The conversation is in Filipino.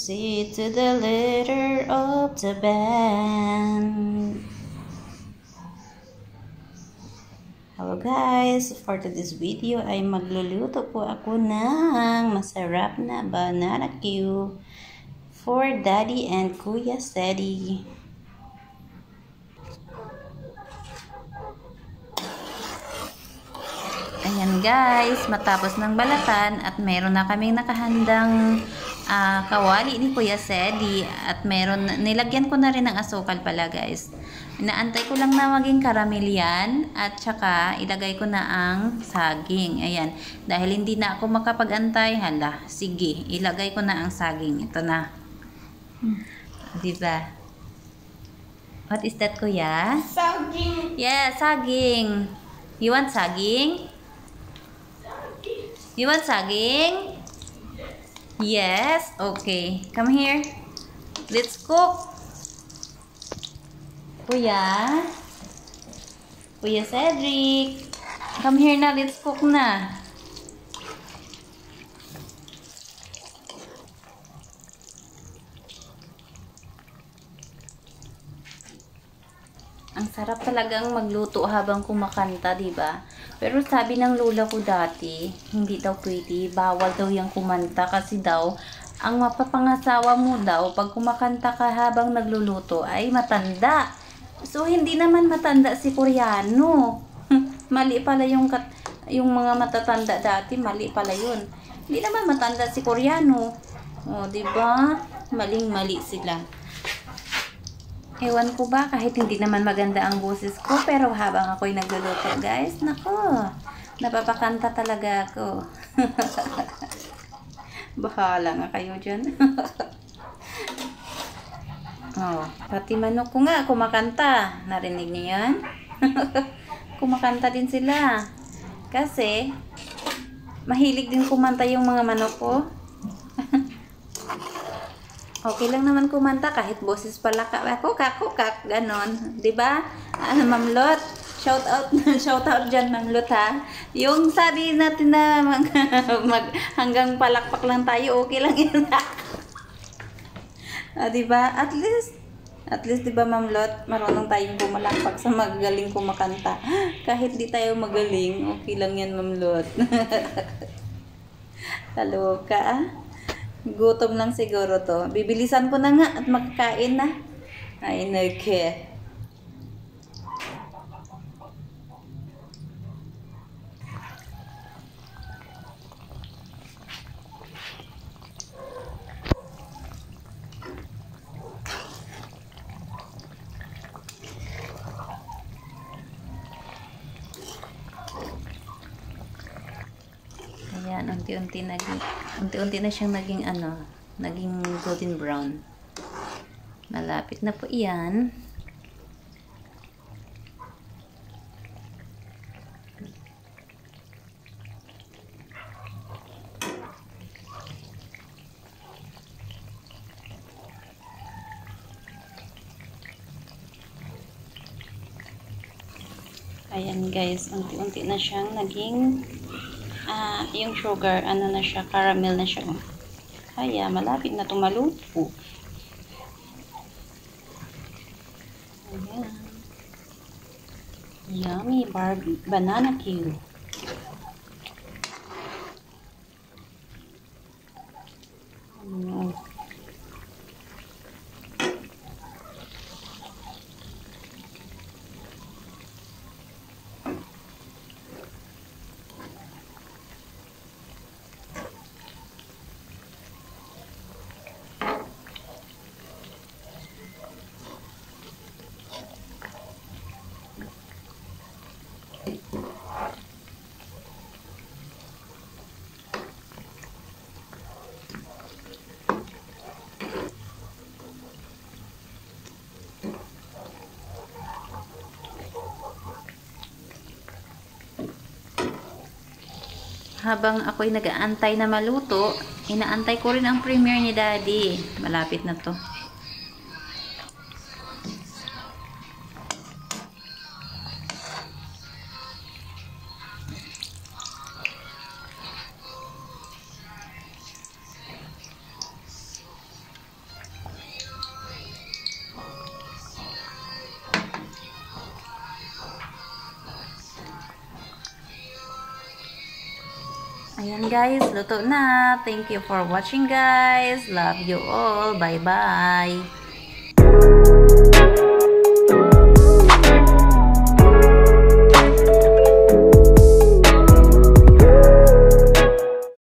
C to the letter of the band. Hello guys, for today's video ay magluluto po ako ng masarap na banana Q for Daddy and Kuya Sedi. Ayan guys, matapos ng balatan at meron na kaming nakahandang kawali ni Kuya Sedi at nilagyan ko na rin ng asukal pala guys. Inaantay ko lang na maging karamel yan at saka ilagay ko na ang saging. Ayan, dahil hindi na ako makapag-antay, hala, sige, ilagay ko na ang saging. Ito na. Diba? What is that, Kuya? Saging. Yeah, saging. You want saging? You want saging? Yes. Okay. Come here. Let's cook. Kuya. Kuya Cedric. Come here na. Let's cook na. Ang sarap talagang magluto habang kumakanta, diba? Pero sabi ng lola ko dati, hindi daw pwede, bawal daw yung kumanta kasi daw, ang mapapangasawa mo daw, pag kumakanta ka habang nagluluto, ay matanda. So, hindi naman matanda si Koreano. Mali pala yung mga matatanda dati, mali pala yun. Hindi naman matanda si Koreano. O, diba? Maling-mali sila. Ewan ko ba, kahit hindi naman maganda ang boses ko, pero habang ako'y nagluluto, guys, nako, napapakanta talaga ako. Bahala nga kayo dyan. Oh, pati manok ko nga, kumakanta. Narinig niyo yan? Kumakanta din sila. Kasi, mahilig din kumanta yung mga manok ko. Okay lang naman kumanta kahit boses pala kukak, ganon. Diba? Ma'am Lot, shout out dyan, Ma'am Lot, ha? Yung sabi natin na hanggang palakpak lang tayo, okay lang yun. Diba? At least, diba, Ma'am Lot, marunong tayong pumalakpak sa magaling kumakanta. Kahit di tayo magaling, okay lang yan, Ma'am Lot. Taloka, ah. Gutom lang siguro to. Bibilisan ko na nga at magkain na. Ay, nagke. Ayan, unti-unti na siyang naging golden brown. Malapit na po iyan. Ayan guys, unti-unti na siyang naging yung sugar, na siya, caramel na siya. Kaya, malapit na tumaluto. Ayan. Yummy banana Q. Habang ako'y nag-aantay na maluto, inaantay ko rin ang premiere ni Daddy. Malapit na to. Ayan guys, luto na. Thank you for watching guys. Love you all. Bye-bye.